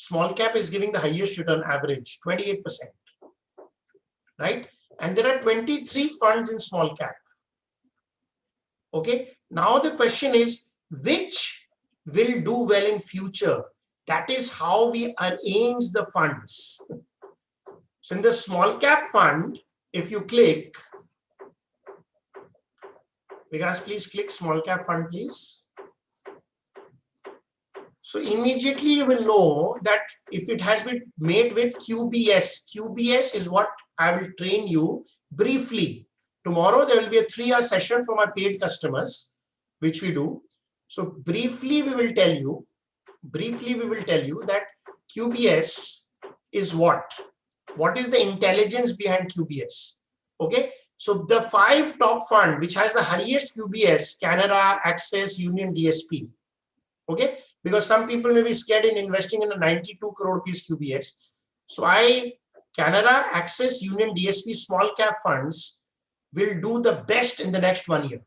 Small cap is giving the highest return average, 28%, right? And there are 23 funds in small cap. Okay, now the question is, which will do well in future? That is how we arrange the funds. So in the small cap fund, if you click, Vikas, please click small cap fund, please. So immediately you will know that if it has been made with QBS, QBS is what I will train you briefly. Tomorrow there will be a 3-hour session for my paid customers, which we do. So briefly we will tell you that QBS is what? What is the intelligence behind QBS? Okay, so the 5 top fund which has the highest QBS, Canara, Axis, Union, DSP. Okay, because some people may be scared in investing in a 92 crore rupees QBS. So Canara, Axis, Union, DSP small cap funds will do the best in the next 1 year.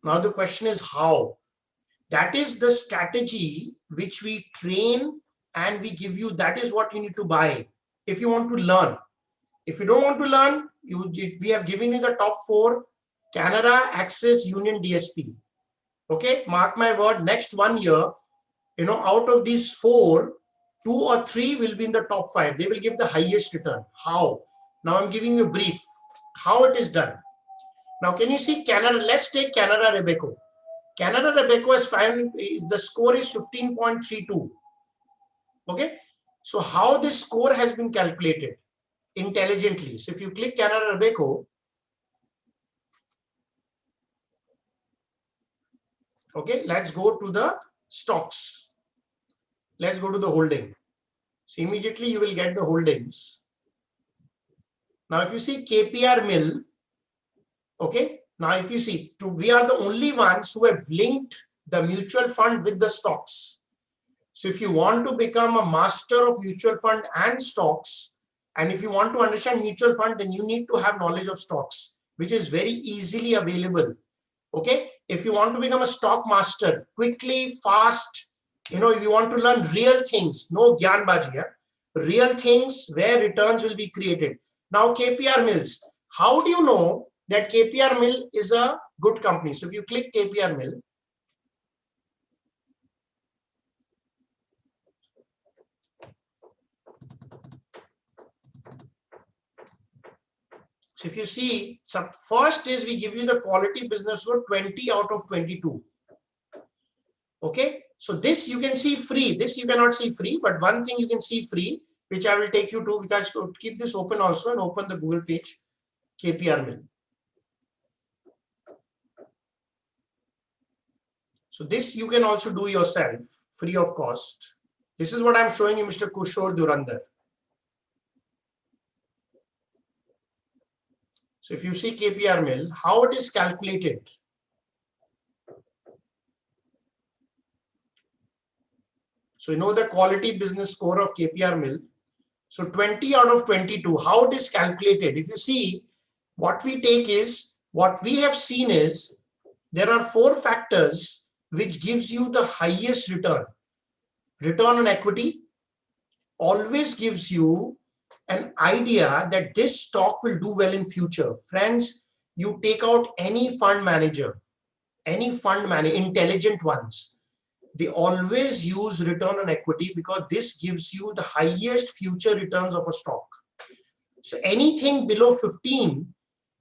Now the question is how? That is the strategy which we train and we give you. That is what you need to buy if you want to learn. If you don't want to learn, we have given you the top 4, Canara, Axis, Union, DSP. Okay, mark my word, next 1 year, out of these 4, 2 or 3 will be in the top 5. They will give the highest return. How? Now I'm giving you a brief how it is done. Now can you see Canara? Let's take Canara Robeco. Canara Robeco has the score is 15.32. Okay, so how this score has been calculated intelligently. So if you click Canara Robeco, okay, let's go to the stocks. Let's go to the holding. So immediately you will get the holdings. Now if you see KPR Mill, okay, now if you see, we are the only ones who have linked the mutual fund with the stocks. So if you want to become a master of mutual fund and stocks, and if you want to understand mutual fund, then you need to have knowledge of stocks, which is very easily available. Okay, if you want to become a stock master quickly, fast, if you want to learn real things, no gyanbaji, real things where returns will be created. Now KPR Mills, how do you know that KPR Mill is a good company? So if you click KPR Mill, so if you see, first is we give you the quality business score 20 out of 22. Okay, so this you can see free. This you cannot see free, but one thing you can see free, which I will take you to, because keep this open also and open the Google page, KPR Mill. So this you can also do yourself, free of cost. This is what I'm showing you, Mr. Kushore Durandar. So if you see KPR Mill, how it is calculated. So you know the quality business score of KPR Mill. So 20 out of 22, how it is calculated. If you see, what we take is, what we have seen is, there are 4 factors which gives you the highest return. Return on equity always gives you an idea that this stock will do well in future. Friends, you take out any fund manager, intelligent ones, they always use return on equity because this gives you the highest future returns of a stock. So anything below 15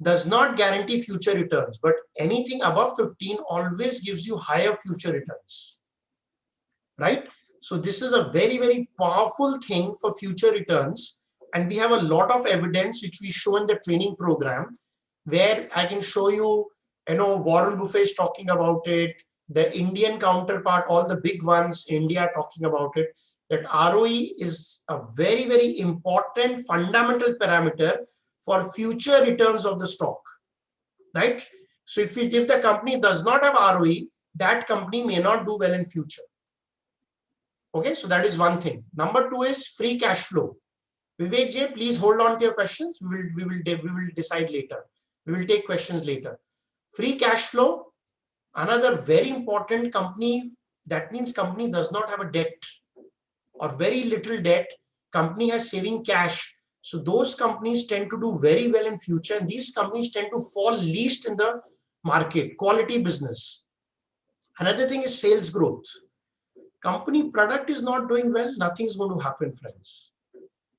does not guarantee future returns, but anything above 15 always gives you higher future returns, right? So this is a very, very powerful thing for future returns. And we have a lot of evidence which we show in the training program, where I can show you, Warren Buffett is talking about it, the Indian counterpart, all the big ones, India talking about it, that ROE is a very, very important fundamental parameter for future returns of the stock, right? So if the company does not have ROE, that company may not do well in future. Okay, so that is one thing. Number 2 is free cash flow. Vivek J, please hold on to your questions. We will decide later. We will take questions later. Free cash flow, another very important company. That means company does not have a debt. or very little debt, company has saving cash. So those companies tend to do very well in future, and these companies tend to fall least in the market, quality business. Another thing is sales growth. Company product is not doing well, nothing is going to happen, friends.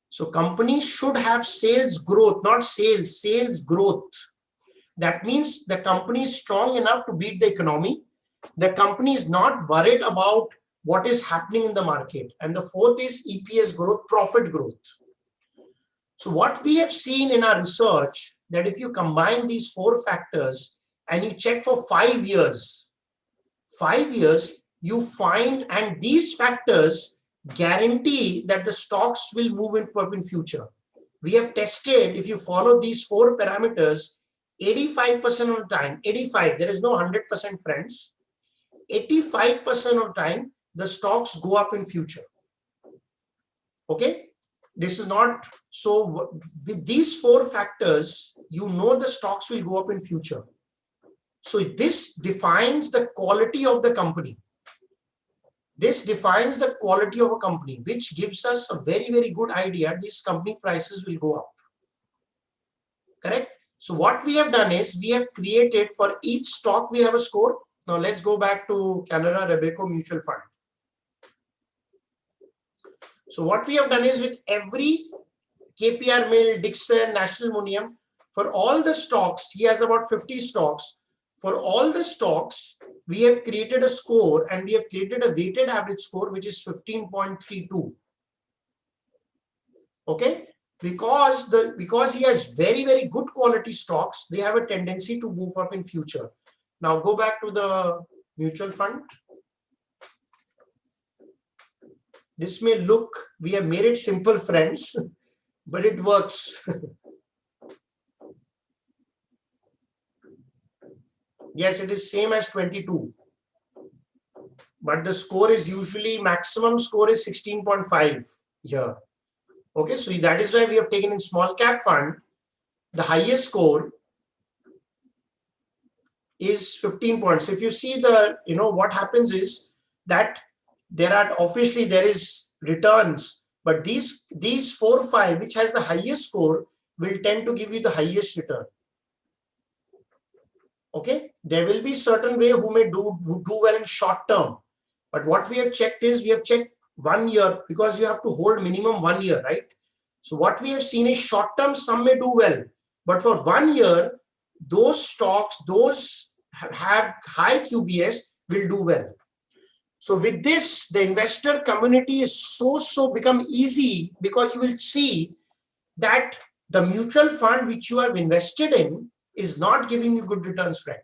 So companies should have sales growth, not sales, sales growth. That means the company is strong enough to beat the economy. The company is not worried about what is happening in the market. And the fourth is EPS growth, profit growth. So what we have seen in our research, that if you combine these four factors and you check for 5 years, you find, and these factors guarantee that the stocks will move in future. We have tested, if you follow these four parameters, 85% of the time, 85, there is no 100% friends, 85% of the time, the stocks go up in future. Okay, this is not, so with these four factors, you know the stocks will go up in future. So this defines the quality of the company. This defines the quality of a company, which gives us a very, very good idea these company prices will go up. Correct? So what we have done is we have created for each stock, we have a score. Now let's go back to Canara Robeco Mutual Fund. So what we have done is with every KPR Mill, Dixon, National Ammonium, for all the stocks, he has about 50 stocks. For all the stocks, we have created a score, and we have created a weighted average score, which is 15.32. Okay, because he has very, very good quality stocks, they have a tendency to move up in future. Now go back to the mutual fund. This may look, we have made it simple, friends, but it works. Yes, it is same as 22. But the score is usually, maximum score is 16.5 here. Okay, so that is why we have taken in small cap fund, the highest score is 15 points. If you see the, what happens is that there are, obviously there is returns, but these 4, 5, which has the highest score, will tend to give you the highest return. Okay, there will be certain way who may do well in short term, but what we have checked is, we have checked 1 year, because you have to hold minimum 1 year, right? So what we have seen is short term, some may do well, but for 1 year, those stocks, those have high QBS will do well. So with this, the investor community is so become easy, because you will see that the mutual fund which you have invested in is not giving you good returns, friend.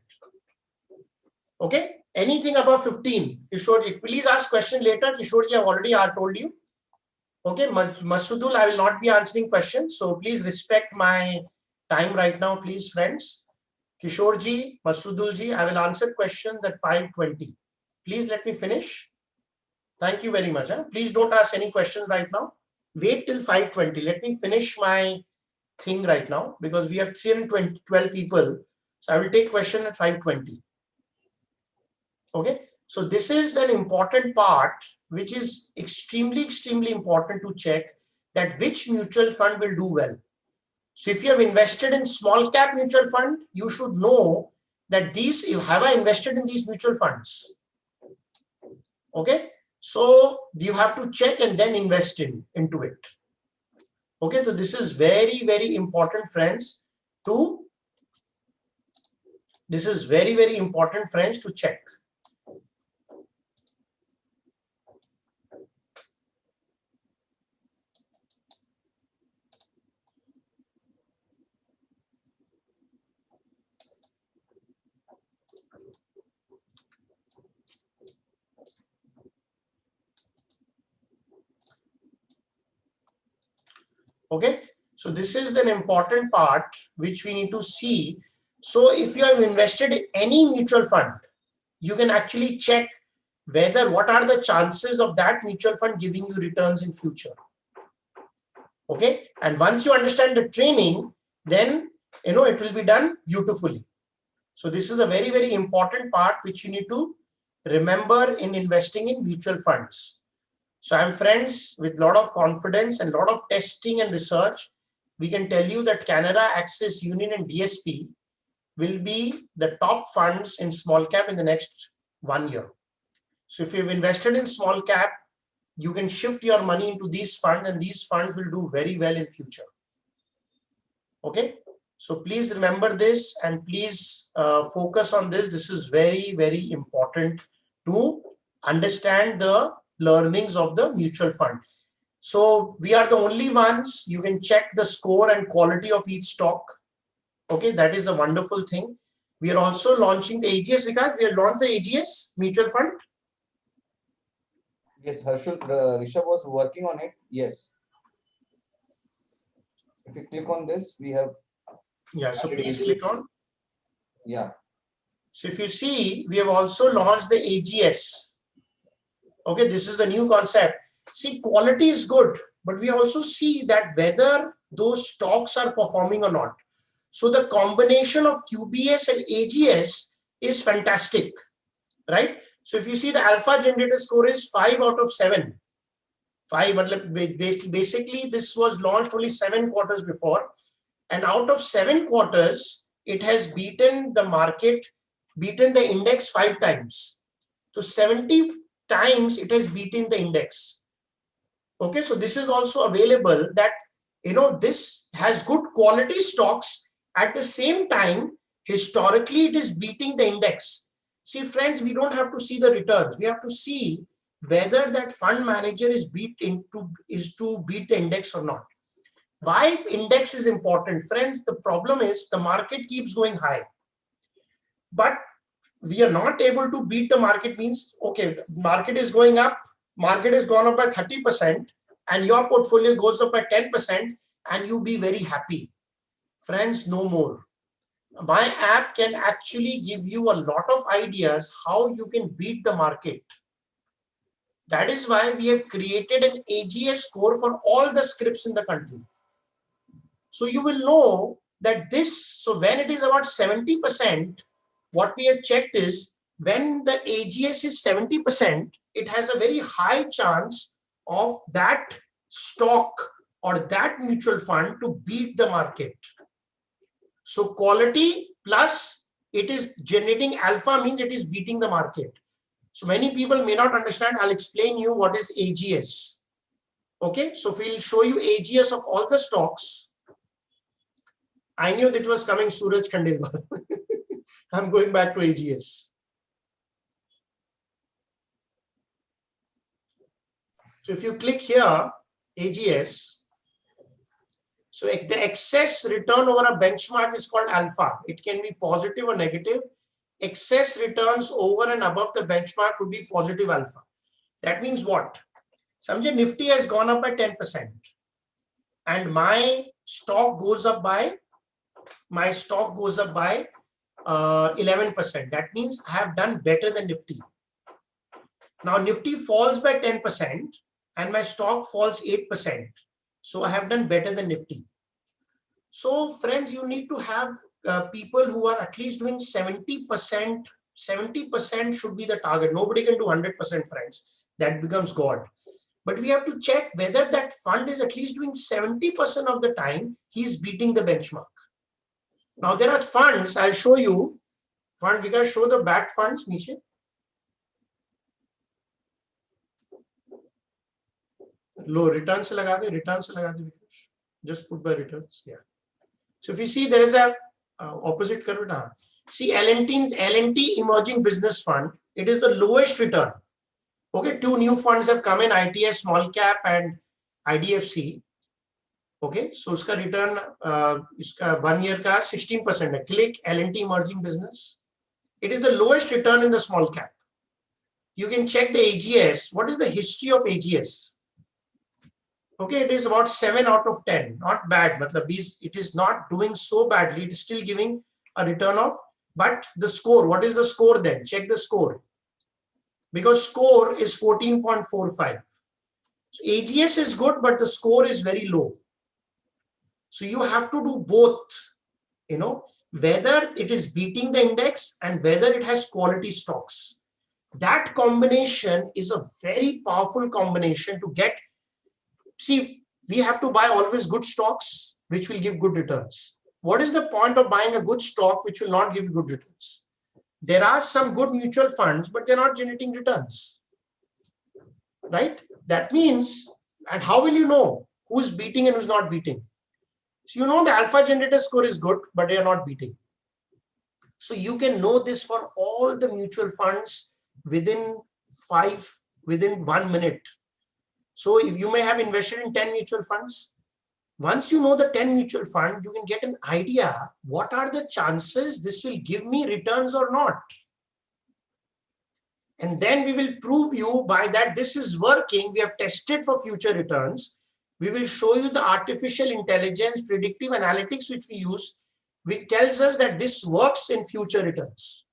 Okay, anything above 15, Kishore, please ask question later. Kishore, I have already told you. Okay, Masudul, I will not be answering questions, so please respect my time right now, please, friends. Kishore Masudul, I will answer questions at 5:20. Please let me finish. Thank you very much. Please don't ask any questions right now. Wait till 5:20. Let me finish my thing right now, because we have 312 people. So I will take question at 5:20. Okay. So this is an important part, which is extremely important to check, that which mutual fund will do well. So if you have invested in small cap mutual fund, you should know that these, have I invested in these mutual funds? Okay. So you have to check and then invest into it. Okay. So this is very important, friends, this is very important, friends, to check. Okay, so this is an important part which we need to see. So if you have invested in any mutual fund, you can actually check what are the chances of that mutual fund giving you returns in future. Okay, and once you understand the training, then it will be done beautifully. So this is a very important part which you need to remember in investing in mutual funds. So I'm friends with a lot of confidence and a lot of testing and research. We can tell you that Canara, Axis, Union and DSP will be the top funds in small cap in the next 1 year. So if you've invested in small cap, you can shift your money into these funds and these funds will do very well in future. Okay. So please remember this and please focus on this. This is very, very important to understand the learnings of the mutual fund. So we are the only ones, you can check the score and quality of each stock. Okay, that is a wonderful thing. We are also launching the AGS, because we have launched the AGS mutual fund. Yes, Harshul, Rishabh was working on it. Yes. If you click on this, we have. Yeah, so please click on. Yeah. So if you see, we have also launched the AGS. Okay, this is the new concept. See, quality is good, but we also see that whether those stocks are performing or not. So the combination of QBS and AGS is fantastic, right? So if you see, the alpha generator score is 5 out of 7. 5, basically this was launched only 7 quarters before, and out of 7 quarters, it has beaten the market, beaten the index 5 times. So 70 times it has beaten the index. Okay, so this is also available, that this has good quality stocks. At the same time, historically it is beating the index. See friends, we don't have to see the returns, we have to see whether that fund manager is to beat the index or not. Why index is important, friends? The problem is the market keeps going high, but we are not able to beat the market. Means, okay, market is going up, market has gone up by 30%, and your portfolio goes up by 10%, and you be very happy. Friends, no more. My app can actually give you a lot of ideas how you can beat the market. That is why we have created an AGS score for all the scripts in the country. So you will know that this, so when it is about 70%, what we have checked is when the AGS is 70%, it has a very high chance of that stock or that mutual fund to beat the market. So quality plus it is generating alpha means it is beating the market. So many people may not understand. I'll explain you what is AGS. Okay, so we'll show you AGS of all the stocks. I knew that was coming, Suraj Khandelwal. I'm going back to AGS. So if you click here, AGS, so the excess return over a benchmark is called alpha. It can be positive or negative. Excess returns over and above the benchmark would be positive alpha. That means what? Samjhe, Nifty has gone up by 10% and my stock goes up by 11%. That means I have done better than Nifty. Now Nifty falls by 10% and my stock falls 8%. So I have done better than Nifty. So friends, you need to have people who are at least doing 70%. 70% should be the target. Nobody can do 100%, friends. That becomes God. But we have to check whether that fund is at least doing 70% of the time he's beating the benchmark. Now there are funds, I'll show you. Fund, Vikas, show the BAT funds, Niche. Low returns se laga de, Vikas. Just put by returns, yeah. So if you see, there is a opposite curve. See, L&T Emerging Business Fund, it is the lowest return. Okay, 2 new funds have come in, ITS Small Cap and IDFC. Okay, so uska return, iska 1 year ka 16%. Click L&T Emerging Business. It is the lowest return in the small cap. You can check the AGS. What is the history of AGS? Okay, it is about 7 out of 10. Not bad. It is not doing so badly. It is still giving a return of, but the score, what is the score then? Check the score. Because score is 14.45. So AGS is good, but the score is very low. So you have to do both, whether it is beating the index and whether it has quality stocks. That combination is a very powerful combination to get. See, we have to buy always good stocks, which will give good returns. What is the point of buying a good stock which will not give good returns? There are some good mutual funds, but they're not generating returns, right? That means, and how will you know who's beating and who's not beating? So you know the alpha generator score is good, but they are not beating. So you can know this for all the mutual funds within 1 minute. So if you may have invested in 10 mutual funds, once you know the 10 mutual fund, you can get an idea what are the chances this will give me returns or not. And then we will prove you by that this is working. We have tested for future returns. We will show you the artificial intelligence, predictive analytics which we use, which tells us that this works in future returns,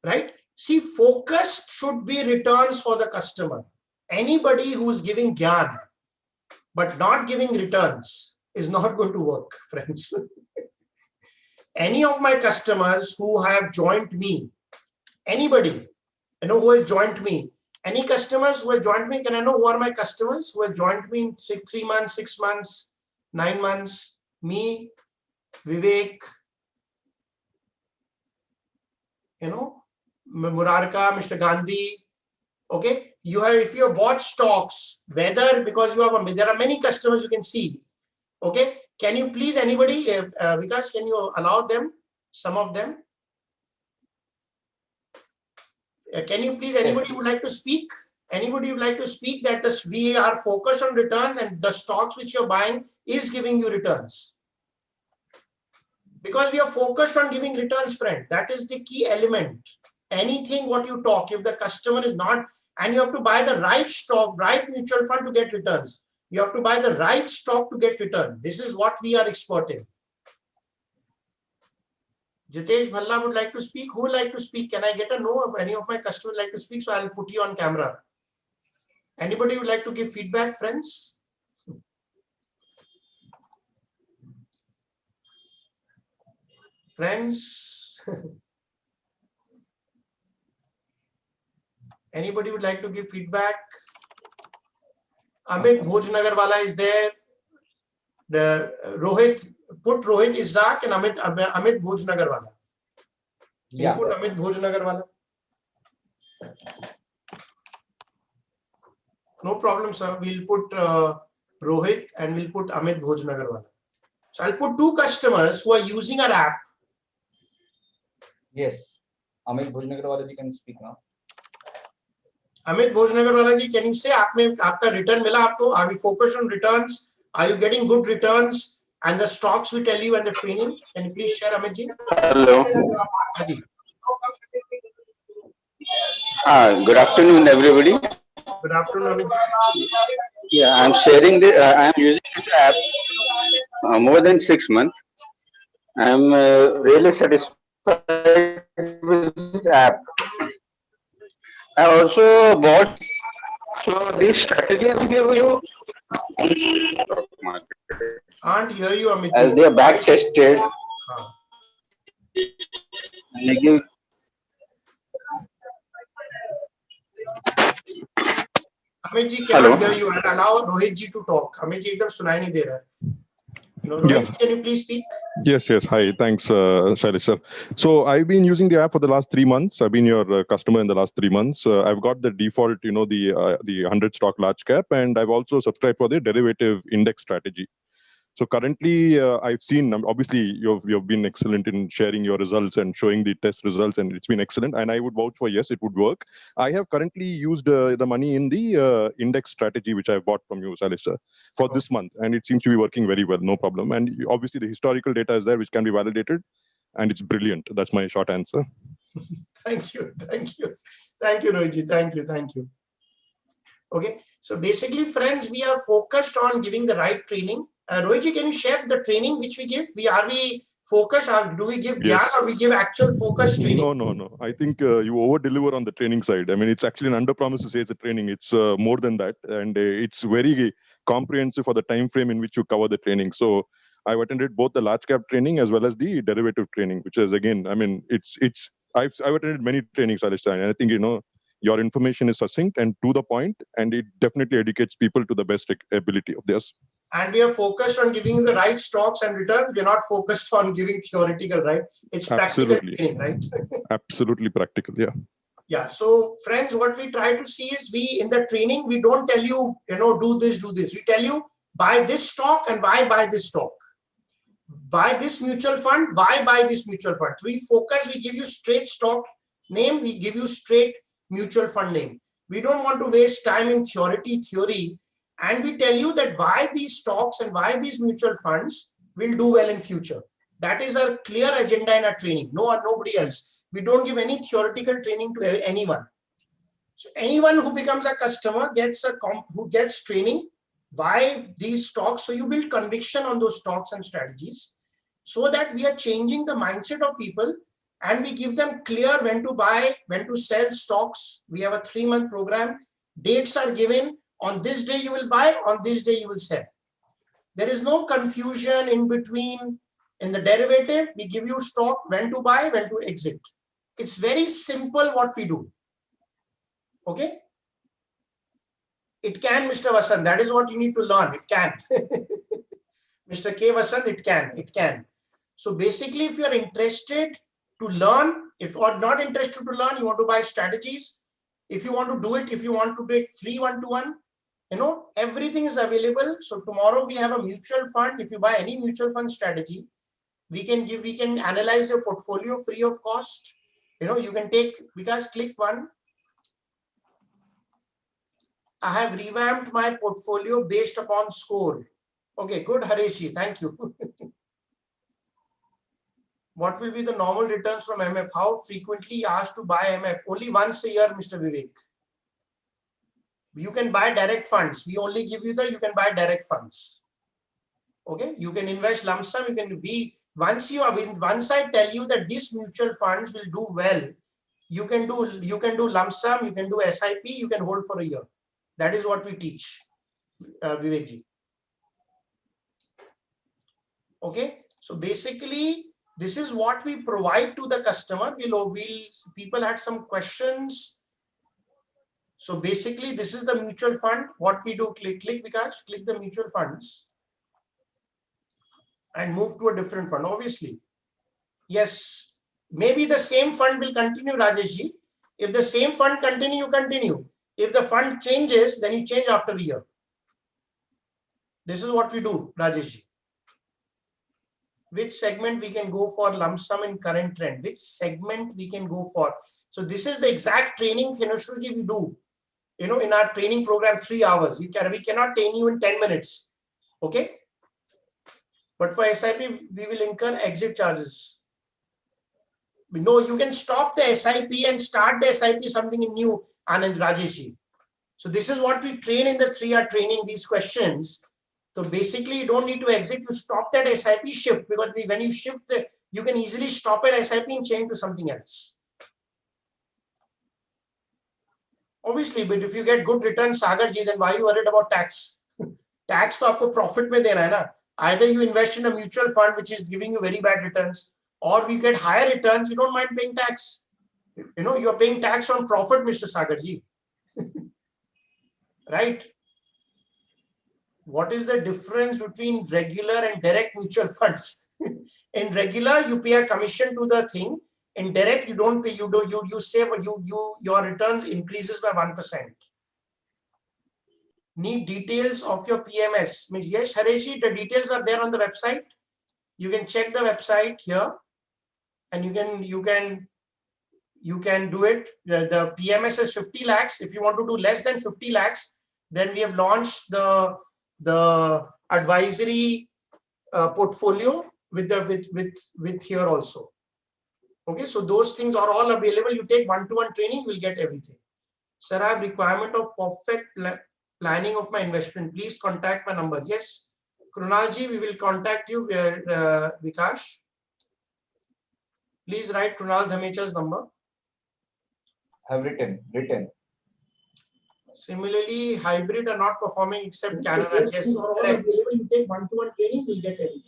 right? See, focus should be returns for the customer. Anybody who is giving gyan but not giving returns is not going to work, friends. Any of my customers who have joined me, anybody, who has joined me, any customers who have joined me, can I know who are my customers who have joined me in 3 months, 6 months, 9 months? Me, Vivek, Murarka, Mr. Gandhi. Okay, if you have bought stocks, whether because you have, there are many customers you can see. Okay, can you please, anybody, Vikas, can you allow them, some of them? Can you please, anybody would like to speak? Anybody would like to speak that we are focused on returns and the stocks which you're buying is giving you returns? Because we are focused on giving returns, friend. That is the key element. Anything what you talk, if the customer is not, and you have to buy the right stock, right mutual fund to get returns. You have to buy the right stock to get return. This is what we are expert in. Jitesh Bhalla would like to speak. Who would like to speak? Can I get a no of any of my customers like to speak? So I'll put you on camera. Anybody would like to give feedback, friends? Friends? Anybody would like to give feedback? Amit Bhojnagarwala is there. The Rohit, put Rohit Izzak and Amit Bhojnagarwala. Yeah. Put Amit Bhojnagarwala. No problem, sir. We'll put Rohit and we'll put Amit Bhojnagarwala. So I'll put 2 customers who are using our app. Yes. Amit Bhojnagarwala ji can speak now. Amit Bhojnagarwala ji, can you say aapka return mila aapko? Are we focused on returns? Are you getting good returns? And the stocks we tell you and the training. Can you please share, Amit ji? Hello. Adi. Good afternoon, everybody. Good afternoon, Amit. Yeah, I'm sharing the. I'm using this app more than 6 months. I'm really satisfied with this app. I also bought. So these strategies give you stock market Can't hear you, Amit. as they are back tested. They give. Amit ji cannot hear you and allow Rohit ji to talk. Amit ji ekdam sunai nahi de raha hai. Rohit, can you please speak? Yes. Hi. Thanks, Shailesh sir. So I've been using the app for the last 3 months. I've been your customer in the last 3 months. I've got the default, the 100 stock large cap, and I've also subscribed for the derivative index strategy. So currently, I've seen, obviously, you've been excellent in sharing your results and showing the test results, and it's been excellent. And I would vouch for, yes, it would work. I have currently used the money in the index strategy, which I bought from you, Shailesh sir, for this month. And it seems to be working very well, no problem. And obviously, the historical data is there, which can be validated. And it's brilliant. That's my short answer. Thank you, Rohit ji. Thank you. Okay. So basically, friends, we are focused on giving the right training. Rohit ji, can you share the training which we give? Are we focused? Do we give gyan or we give actual focus training? No. I think you over-deliver on the training side. I mean, it's actually an under-promise to say it's a training. It's more than that. And it's very comprehensive for the time frame in which you cover the training. So I've attended both the large cap training as well as the derivative training, which is, again, I mean, it's I've attended many trainings, Alisha, and I think, your information is succinct and to the point, and it definitely educates people to the best ability of theirs. And we are focused on giving you the right stocks and returns. We're not focused on giving theoretical, right? It's practical training, right? Absolutely practical, yeah. Yeah. So friends, what we try to see is in the training, we don't tell you, do this, do this. We tell you, buy this stock and why buy this stock. Buy this mutual fund, why buy this mutual fund. We focus, we give you straight stock name, we give you straight mutual fund name. We don't want to waste time in theory, and we tell you that why these stocks and why these mutual funds will do well in future. That is our clear agenda in our training. Nobody else. We don't give any theoretical training to anyone. So anyone who becomes a customer who gets training, why these stocks. So you build conviction on those stocks and strategies, so that we are changing the mindset of people, and we give them clear when to buy, when to sell stocks. We have a 3-month program. Dates are given. On this day you will buy, on this day you will sell. There is no confusion in between. In the derivative, we give you stock, when to buy, when to exit. It's very simple what we do. Okay? It can, Mr. Vasan. That is what you need to learn. It can. Mr. K. Vasan, it can. So basically, if you're interested to learn, or not interested to learn, you want to buy strategies. If you want to do it, if you want to do it free one-to-one, everything is available. So tomorrow we have a mutual fund. If you buy any mutual fund strategy, we can analyze your portfolio free of cost. You can take, because click one. I have revamped my portfolio based upon score. Okay, good, Hareshji. Thank you. What will be the normal returns from MF? How frequently asked to buy MF? Only once a year, Mr. Vivek. You can buy direct funds. We only give you you can buy direct funds. Okay, you can invest lump sum. You can be, once I tell you that these mutual funds will do well, you can do lump sum, you can do SIP, you can hold for a year. That is what we teach, Vivekji. Okay, so basically, this is what we provide to the customer. People had some questions. So basically, this is the mutual fund. What we do, click Vikash, click the mutual funds and move to a different fund. Obviously, yes, maybe the same fund will continue, Rajeshji. If the same fund continue, you continue. If the fund changes, then you change after a year. This is what we do, Rajeshji. Which segment we can go for lump sum in current trend? Which segment we can go for? So this is the exact training, Thenushriji, we do. In our training program, 3 hours. We cannot train you in 10 minutes. Okay? But for SIP, we will incur exit charges. No, you can stop the SIP and start the SIP something new, Anand, Rajeshji. So this is what we train in the 3-hour training, these questions. So basically, you don't need to exit. You stop that SIP shift, because when you shift, you can easily stop an SIP and change to something else. Obviously, but if you get good returns, Sagarji, then why are you worried about tax? Tax to aapko profit mein dena hai na. Either you invest in a mutual fund which is giving you very bad returns, or we get higher returns, you don't mind paying tax. You're paying tax on profit, Mr. Sagarji. Right? What is the difference between regular and direct mutual funds? In regular, you pay a commission to the thing. In direct, you don't pay. You save. Your returns increases by 1%. Need details of your PMS? Yes, Hareshi, the details are there on the website. You can check the website here, and you can do it. The PMS is 50 lakhs. If you want to do less than 50 lakhs, then we have launched the advisory portfolio with here also. Okay, so those things are all available. You take one-to-one training, you will get everything. Sir, I have requirement of perfect planning of my investment. Please contact my number. Yes, Krunalji, we will contact you, Vikash. Please write Krunal Dhamecha's number. Have written. Similarly, hybrid are not performing except Canada. Yes, are all available. You take one-to-one training, you will get everything.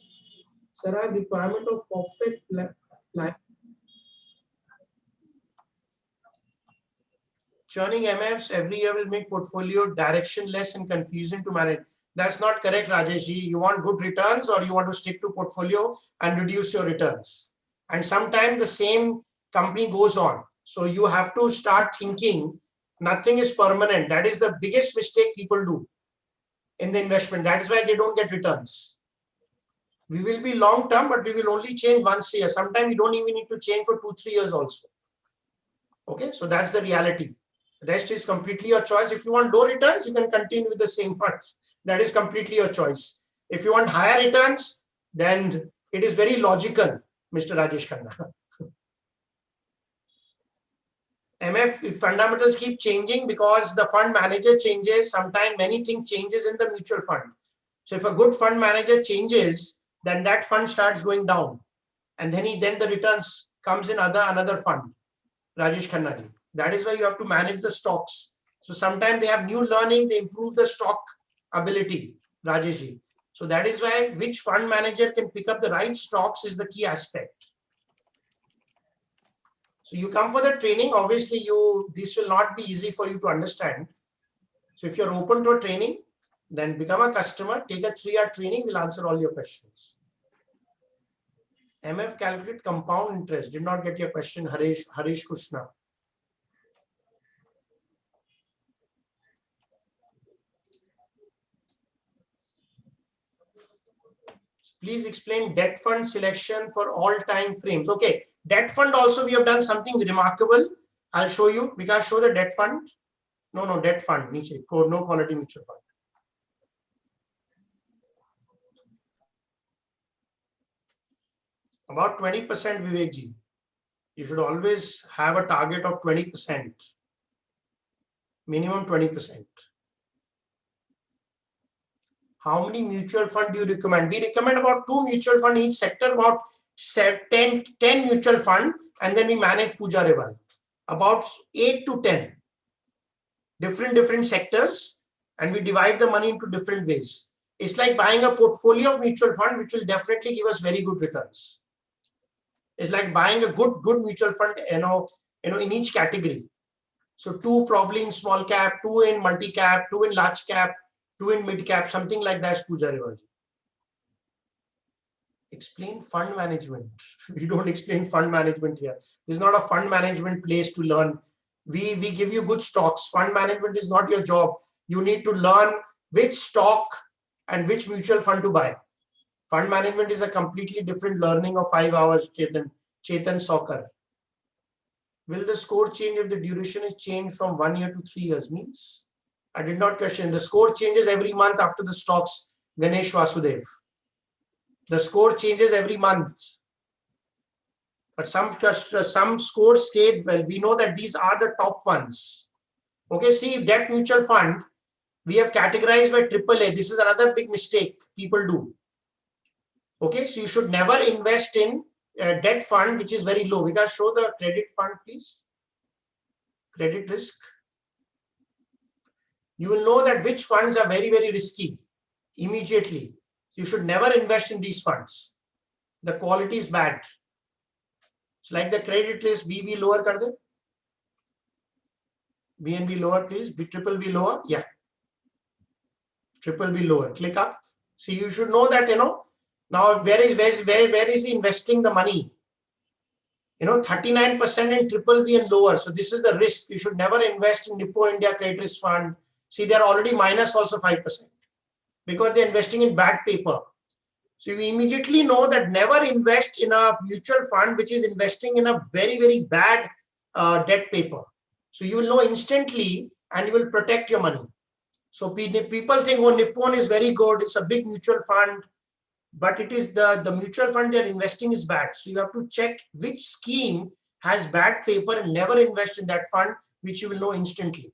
Sir, I have requirement of perfect plan. Churning MFs every year will make portfolio directionless and confusing to manage. That's not correct, Rajesh ji. You want good returns or you want to stick to portfolio and reduce your returns. And sometimes the same company goes on. So you have to start thinking nothing is permanent. That is the biggest mistake people do in the investment. That is why they don't get returns. We will be long term, but we will only change once a year. Sometimes we don't even need to change for 2-3 years also. Okay, so that's the reality. Rest is completely your choice. If you want low returns, you can continue with the same funds. That is completely your choice. If you want higher returns, then it is very logical, Mr. Rajesh Khanna. MF, if fundamentals keep changing because the fund manager changes, sometimes many things changes in the mutual fund. So if a good fund manager changes, then that fund starts going down. And then the returns comes in another fund. Rajesh Khanna ji. That is why you have to manage the stocks. So sometimes they have new learning, they improve the stock ability, Rajesh ji. So that is why which fund manager can pick up the right stocks is the key aspect. So you come for the training, obviously this will not be easy for you to understand. So if you're open to a training, then become a customer, take a 3-hour training, we'll answer all your questions. MF calculate compound interest. Did not get your question, Harish Krishna. Please explain debt fund selection for all time frames. Okay, debt fund also we have done something remarkable. I'll show you. We can show the debt fund. No, debt fund. No quality mutual fund. About 20%, Vivek ji. You should always have a target of 20%. Minimum 20%. How many mutual fund do you recommend? We recommend about 2 mutual fund each sector, about 10 mutual fund, and then we manage Puja Rival. About 8 to 10 different sectors, and we divide the money into different ways. It's like buying a portfolio of mutual fund, which will definitely give us very good returns. It's like buying a good mutual fund, in each category. So 2 probably in small cap, 2 in multi cap, 2 in large cap, 2 in mid cap, something like that is Puja Rival. Explain fund management. We don't explain fund management here. This is not a fund management place to learn. We give you good stocks. Fund management is not your job. You need to learn which stock and which mutual fund to buy. Fund management is a completely different learning of 5 hours, Chetan Soccer. Will the score change if the duration is changed from 1 year to 3 years? Means I did not question. The score changes every month after the stocks, Ganesh Vasudev. The score changes every month. But some scores stayed well. We know that these are the top funds. Okay, see, debt mutual fund, we have categorized by AAA. This is another big mistake people do. Okay, so you should never invest in a debt fund which is very low. We can show the credit fund, please. Credit risk. You will know that which funds are very, very risky immediately. So you should never invest in these funds. The quality is bad. It's like the credit risk, BB lower kar de. BNB lower, please. Triple B lower. Yeah. Triple B lower. Click up. See, you should know that, now where is he investing the money? 39% in triple B and lower. So this is the risk. You should never invest in Nippo India Credit Risk Fund. See, they're already minus also 5% because they're investing in bad paper. So you immediately know that never invest in a mutual fund which is investing in a very, very bad debt paper. So you will know instantly and you will protect your money. So people think, oh, Nippon is very good. It's a big mutual fund. But it is the mutual fund they're investing is bad. So you have to check which scheme has bad paper and never invest in that fund, which you will know instantly.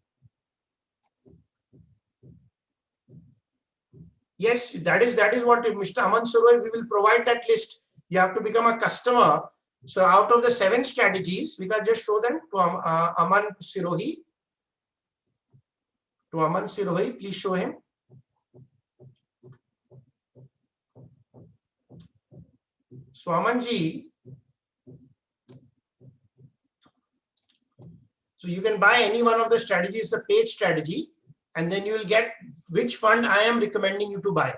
Yes, that is what Mr. Aman Sirohi, we will provide that list. You have to become a customer. So out of the 7 strategies, we can just show them to Aman Sirohi. To Aman Sirohi, please show him. So Amanji, so you can buy any one of the strategies, the paid strategy, and then you will get which fund I am recommending you to buy,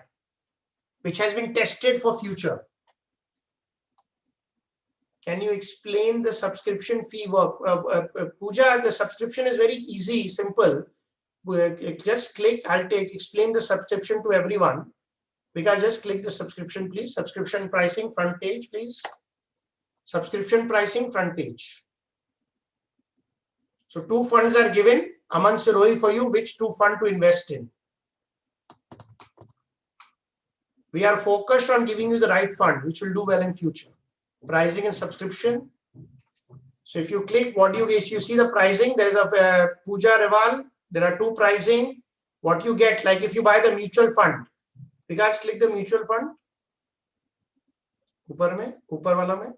which has been tested for future. Can you explain the subscription fee work? Pooja, the subscription is very easy, simple. Just click, explain the subscription to everyone. Because just click the subscription, please. Subscription pricing, front page, please. Subscription pricing, front page. So 2 funds are given. Aman Sirohi for you, which 2 fund to invest in. We are focused on giving you the right fund, which will do well in future. Pricing and subscription. So if you click, what do you get? You see the pricing. There is a Pooja Reval. There are 2 pricing. What you get, like if you buy the mutual fund. You guys click the mutual fund. Upar wala mein.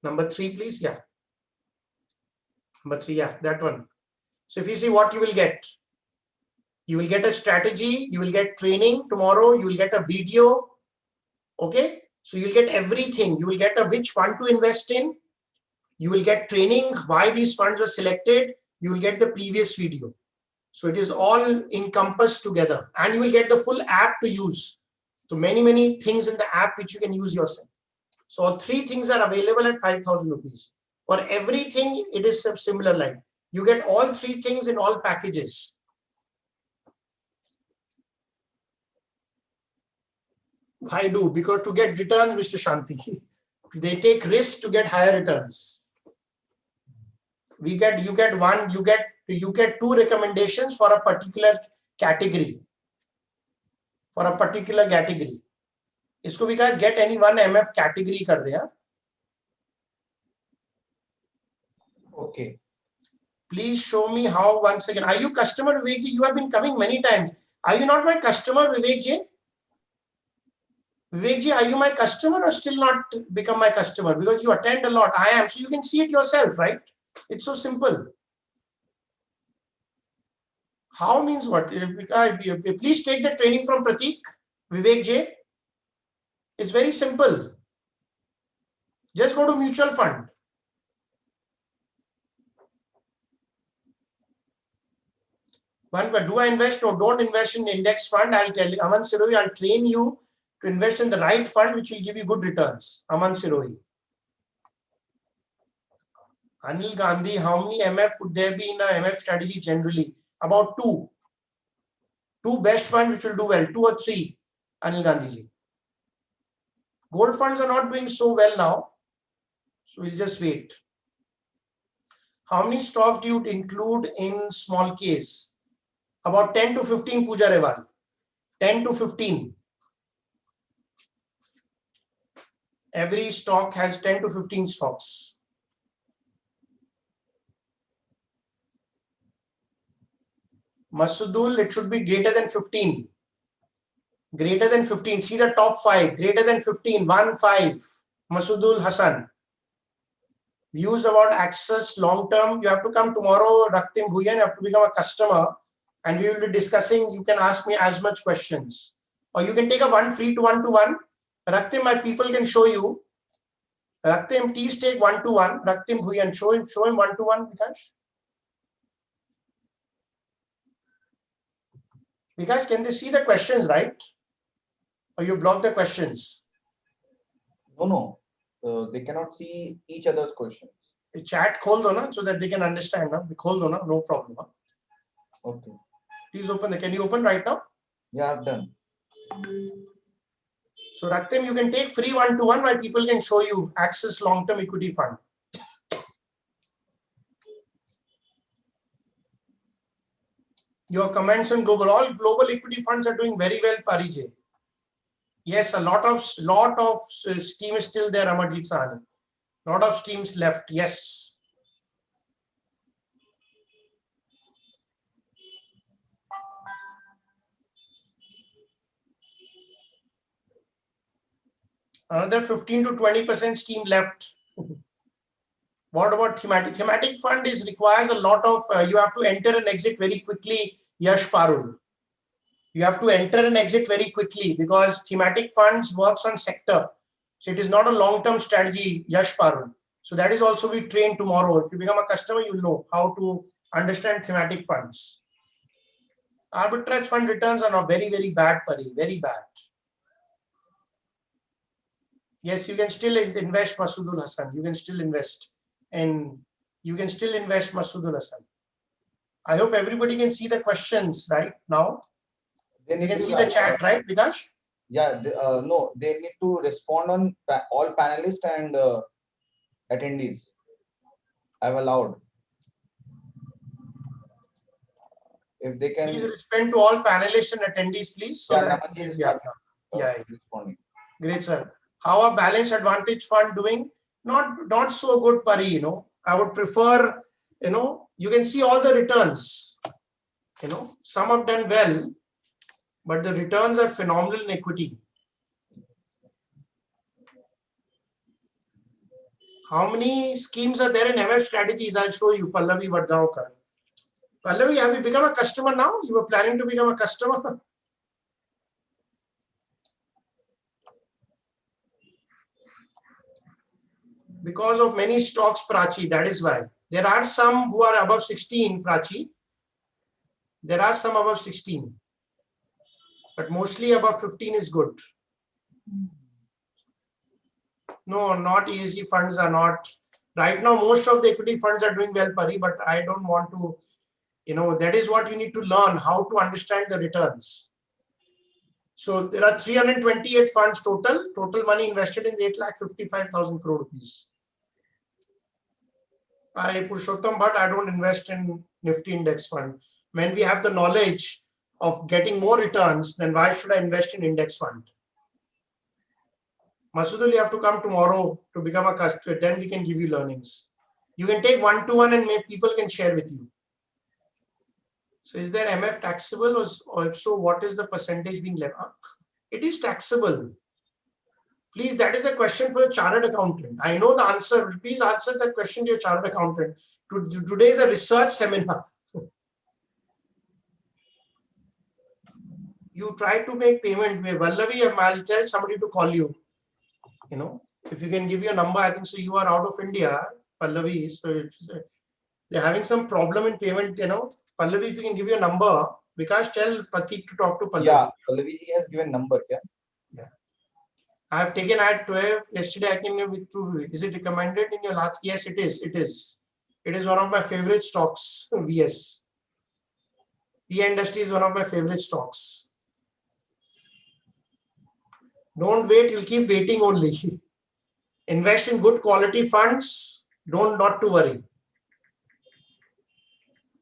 Number 3, please. Yeah. Number 3, yeah, that one. So if you see what you will get. You will get a strategy. You will get training tomorrow. You will get a video. Okay. So you'll get everything. You will get a which fund to invest in. You will get training, why these funds were selected. You will get the previous video. So it is all encompassed together, and you will get the full app to use. So many things in the app which you can use yourself. So 3 things are available at 5,000 rupees. For everything, it is a similar line. You get all 3 things in all packages. Why do? Because to get returns, Mr. Shanti, they take risks to get higher returns. You get 2 recommendations for a particular category. For a particular category. Isko we can get any one MF category kar de. Okay. Please show me how once again. Are you customer Vivek ji? You have been coming many times. Are you not my customer Vivek ji? Vivek ji, are you my customer or still not become my customer? Because you attend a lot. I am. So you can see it yourself, right? It's so simple. How means what? Please take the training from Pratik, Vivek ji. It's very simple. Just go to mutual fund. But do I invest? No, don't invest in index fund. I'll tell you, Aman Sirohi, I'll train you to invest in the right fund, which will give you good returns. Aman Sirohi. Anil Gandhi, how many MF would there be in a MF strategy generally? About 2. 2 best funds which will do well. 2 or 3. Anil Gandhi ji. Gold funds are not doing so well now. So we'll just wait. How many stocks do you include in small case? About 10 to 15, Pooja Reval. 10 to 15. Every stock has 10 to 15 stocks. Masudul, it should be greater than 15. Greater than 15. See the top 5. Greater than 15. 1, 5. Masudul Hassan. Views about Access long term. You have to come tomorrow, Raktim Bhuyan. You have to become a customer. And we will be discussing. You can ask me as much questions. Or you can take a 1 free to 1-to-1. Raktim, my people can show you. Raktim, please take 1-to-1. Raktim Bhuyan, show him 1-to-1, Vikash. Vikash, can they see the questions, right? Or you block the questions? No. They cannot see each other's questions. Chat khol do na, so that they can understand. Na? Khol do na, no problem. Na? Okay. Please open. Can you open right now? Yeah, I've done. So Raktim, you can take free 1-to-1 while people can show you Access Long-Term Equity Fund. Your comments on global. All global equity funds are doing very well, Parijay. Yes, a lot of steam is still there, Amarjit Sahani. Lot of steams left. Yes. Another 15 to 20% steam left. What about thematic? Thematic fund requires a lot of, you have to enter and exit very quickly, Yash Parul. You have to enter and exit very quickly because thematic funds works on sector. So it is not a long-term strategy, Yash Parul. So that is also we train tomorrow. If you become a customer, you will know how to understand thematic funds. Arbitrage fund returns are not very, very bad, Pari, very bad. Yes, you can still invest, Masoodul Hassan. You can still invest. And you can still invest, Masoodul Hassan. I hope everybody can see the questions right now. You can see the chat, right, Vikash? Yeah, no, they need to respond on all panelists and attendees. I've allowed. If they can. Please respond to all panelists and attendees, please. So that, Responding. Great, sir. How a balanced advantage fund doing? Not so good, Pari, you know. I would prefer, you know, you can see all the returns. You know, some have done well, but the returns are phenomenal in equity. How many schemes are there in MF strategies? I'll show you, Pallavi Vadgaonkar. Pallavi, have you become a customer now? You were planning to become a customer? Because of many stocks, Prachi, that is why. There are some who are above 16, Prachi. There are some above 16. But mostly above 15 is good. No, not ESG funds are not. Right now, most of the equity funds are doing well, Pari, but I don't want to, you know, that is what you need to learn, how to understand the returns. So there are 328 funds total. Total money invested in 8,55,000 crore rupees. I, Purushottam Bhatt, I don't invest in Nifty index fund. When we have the knowledge of getting more returns, then why should I invest in index fund? Masoodul, you have to come tomorrow to become a customer. Then we can give you learnings. You can take one-to-one and people can share with you. So is there MF taxable, or if so, what is the percentage being left? It is taxable. Please, that is a question for a chartered accountant. I know the answer. Please answer that question to your chartered accountant. Today is a research seminar. You try to make payment. Vallavi, I'll tell somebody to call you. You know, if you can give your number, I think so. You are out of India, Pallavi. So they're having some problem in payment. You know, Pallavi, if you can give your number, Vikash, tell Pratik to talk to Pallavi. Yeah, Pallavi has given number. Yeah. I have taken at 12 yesterday. I can with through. Is it recommended in your last? Yes, it is. It is. It is one of my favorite stocks. VS. PI Industry is one of my favorite stocks. Don't wait. You'll keep waiting only. Invest in good quality funds. Not to worry.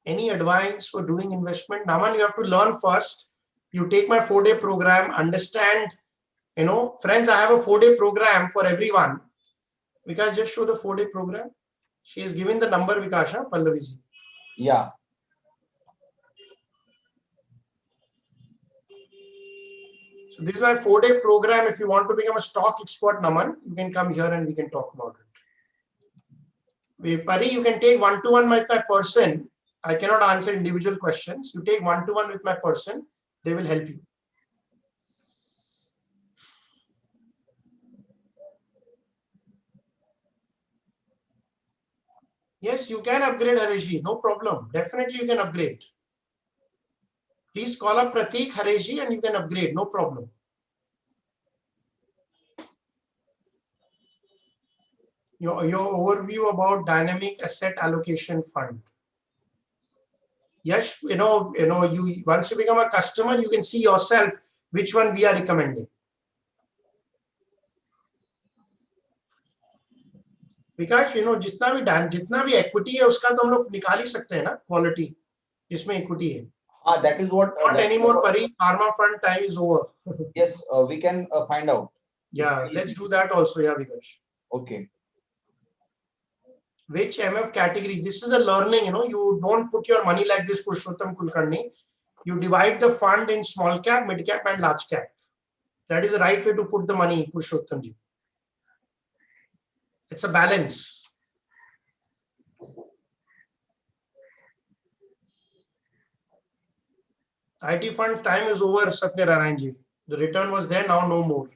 Any advice for doing investment? Naman, you have to learn first. You take my 4-day program. Understand. You know, friends, I have a 4-day program for everyone. Vikash, just show the 4-day program. She is giving the number, Vikash, Pallavi ji. Yeah. So this is my 4-day program. If you want to become a stock expert, Naman, you can come here and we can talk about it. Pari, you can take one-to-one with my person. I cannot answer individual questions. You take one-to-one with my person. They will help you. Yes, you can upgrade, Hareshi. No problem. Definitely you can upgrade. Please call up Pratik, Hareshi, and you can upgrade. No problem. Your overview about dynamic asset allocation fund. Yes, you once you become a customer, you can see yourself which one we are recommending. Because जितना भी equity है उसका तो हम लोग निकाल ही सकते हैं ना quality जिसमें equity है. That is what. Not anymore, Pari. Pharma fund time is over. Yes, we can find out. Yeah, let's do that also. Yeah, Vikash. Okay. Which MF category? This is a learning. You don't put your money like this, Purushottam Kulkarni. You divide the fund in small cap, mid cap, and large cap. That is the right way to put the money, Purushottam ji. It's a balance. IT fund time is over, Satyanarayan ji. The return was there, now no more.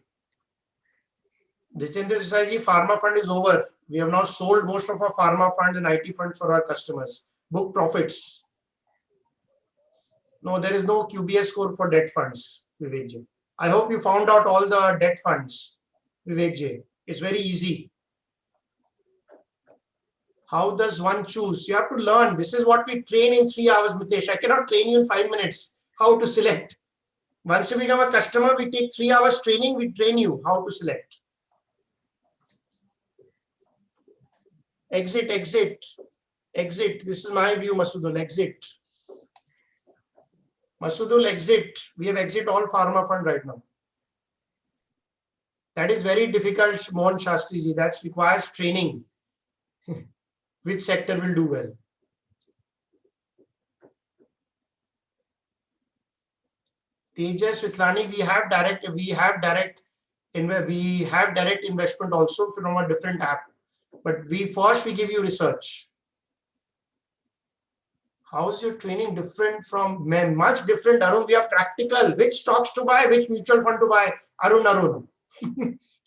Jitendra Desai ji, pharma fund is over. We have now sold most of our pharma funds and IT funds for our customers. Book profits. No, there is no QBS score for debt funds, Vivek Ji. I hope you found out all the debt funds, Vivek Ji. It's very easy. How does one choose? You have to learn. This is what we train in 3 hours, Mitesh. I cannot train you in 5 minutes how to select. Once you become a customer, we take 3 hours training. We train you how to select. Exit, exit, exit. This is my view, Masudul. Exit. Masudul, exit. We have exit all pharma fund right now. That is very difficult, Mohan Shastri ji. That requires training. Which sector will do well? Tejas Vitlani, we have direct investment also from a different app. But we give you research. How is your training different from much different, Arun? We are practical. Which stocks to buy, which mutual fund to buy? Arun.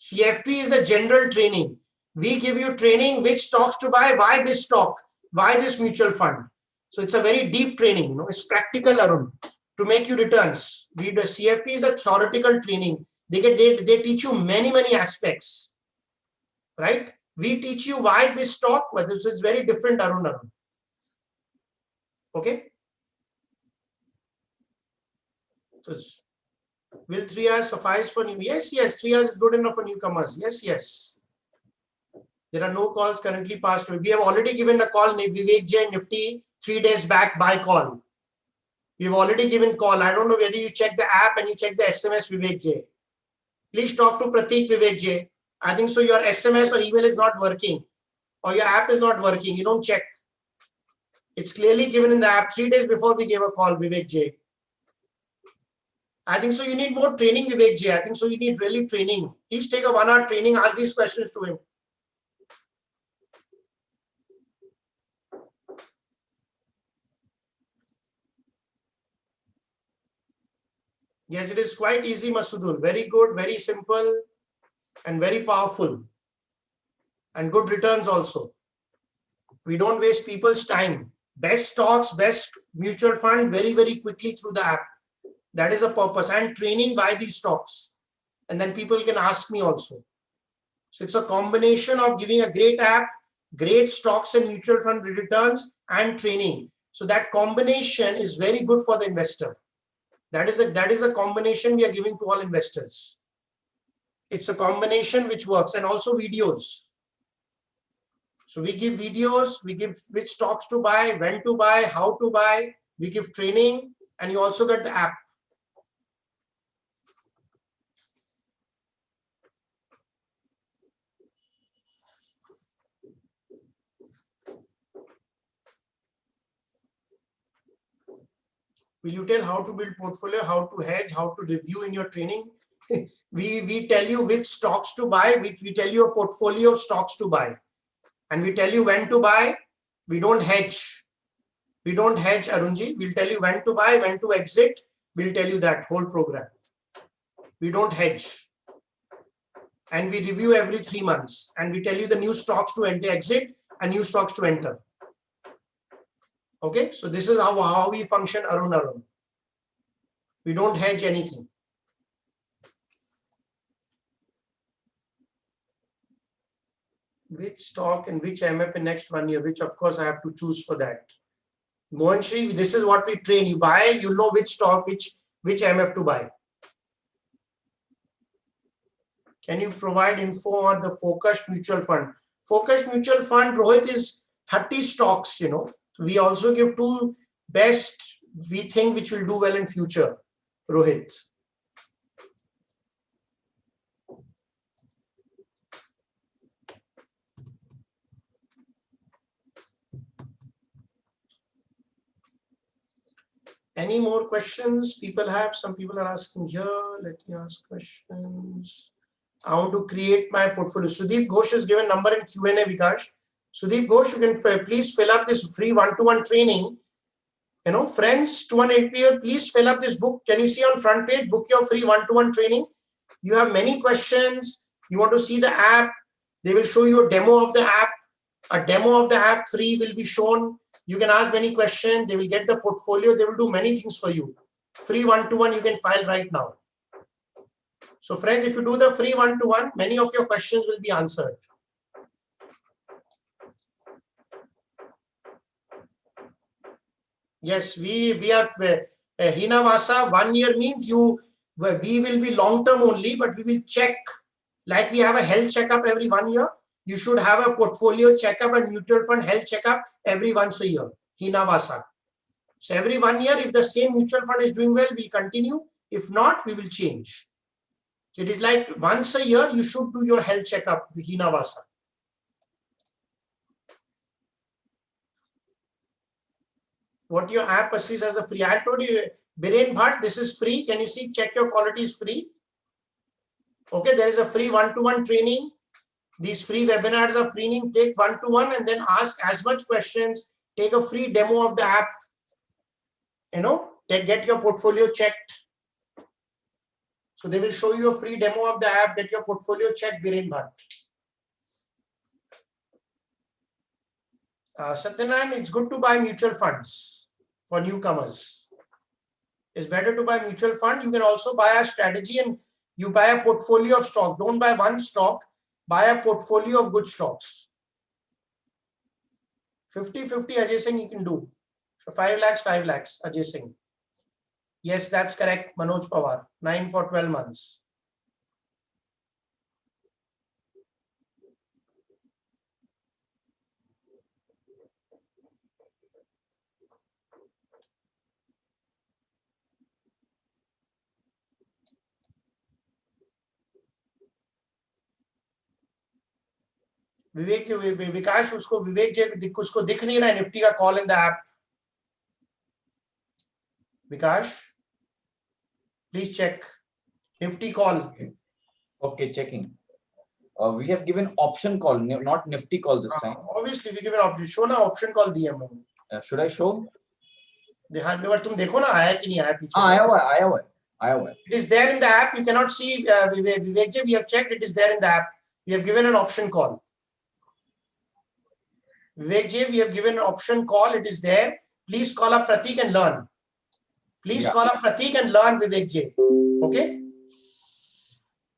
CFP is a general training. We give you training, which stocks to buy, why this stock, why this mutual fund. So it's a very deep training, it's practical, Arun, to make you returns. The CFP is a theoretical training. They teach you many aspects, right? We teach you why this stock, but this is very different, Arun. Okay. So will 3 hours suffice for new? Yes, 3 hours is good enough for newcomers. Yes. There are no calls currently passed. We have already given a call, Vivek J Nifty 3 days back by call. We've already given call. I don't know whether you check the app and you check the SMS, Vivek J. Please talk to Prateek, Vivek J. I think so your SMS or email is not working or your app is not working. You don't check. It's clearly given in the app 3 days before we gave a call, Vivek J. I think so you need more training, Vivek J. I think so you need really training. Please take a 1 hour training, ask these questions to him. Yes, it is quite easy, Masudul. Very good, very simple, and very powerful. And good returns also. We don't waste people's time. Best stocks, best mutual fund, very quickly through the app. That is the purpose. And training by these stocks. And then people can ask me also. So it's a combination of giving a great app, great stocks and mutual fund returns, and training. So that combination is very good for the investor. That is a combination we are giving to all investors. It's a combination which works, and also videos. So we give videos, we give which stocks to buy, when to buy, how to buy. We give training, and you also get the app. Will you tell how to build portfolio, how to hedge, how to review in your training? we tell you which stocks to buy, we tell you a portfolio of stocks to buy. And we tell you when to buy. We don't hedge. We don't hedge, Arunji. We'll tell you when to buy, when to exit. We'll tell you that whole program. We don't hedge. And we review every 3 months. And we tell you the new stocks to enter, exit, and new stocks to enter. Okay, so this is how we function, Arun. We don't hedge anything. Which stock and which MF in next 1 year, which of course I have to choose for that. Mohan Shri, this is what we train. You buy, you know which stock, which MF to buy. Can you provide info on the focused mutual fund? Focused mutual fund, Rohit, is 30 stocks, We also give 2 best, we think, which will do well in future, Rohit. Any more questions people have? Some people are asking here. Let me ask questions. I want to create my portfolio. Sudeep Ghosh has given number in Q&A, Vikash. Sudeep Ghosh, you can please fill up this free one-to-one training. Friends, 200 period, please fill up this book. Can you see on front page, book your free one-to-one training? You have many questions. You want to see the app. They will show you a demo of the app. A demo of the app free will be shown. You can ask many questions. They will get the portfolio. They will do many things for you. Free one-to-one you can file right now. So friends, if you do the free one-to-one, many of your questions will be answered. Yes, we are Hinavasa 1 year means we will be long term only, but we will check, like we have a health checkup every 1 year. You should have a portfolio checkup and mutual fund health checkup every once a year. Hinavasa. So every 1 year, if the same mutual fund is doing well, we'll continue. If not, we will change. So it is like once a year, you should do your health checkup, Hinavasa. What your app assists as a free. I told you, Biren Bhatt, this is free. Can you see? Check your quality is free. Okay, there is a free one-to-one training. These free webinars are free. Take one-to-one and then ask as much questions. Take a free demo of the app. You know, get your portfolio checked. So they will show you a free demo of the app. Get your portfolio checked, Biren Bhatt. Satyanarayan, it's good to buy mutual funds for newcomers. It's better to buy mutual fund. You can also buy a strategy and you buy a portfolio of stock. Don't buy one stock, buy a portfolio of good stocks. 50-50 Ajay Singh you can do. For 5 lakhs, 5 lakhs, Ajay Singh. Yes, that's correct, Manoj Pawar. 9 for 12 months. विकास उसको विवेक उसको दिख नहीं रहा है Nifty का call in the app Vikas please check Nifty call Okay, checking. We have given option call, not Nifty call this time. obviously we give an option show ना option call दिया मैंने Should I show? हाँ एक बार तुम देखो ना आया कि नहीं आया पीछे आया हुआ है. It is there in the app. You cannot see Vivek ji, we have checked. It is there in the app. We have given an option call. Vivek ji, we have given an option call. It is there. Please call up Pratik and learn. Please call up Pratik and learn, Vivek ji. Okay.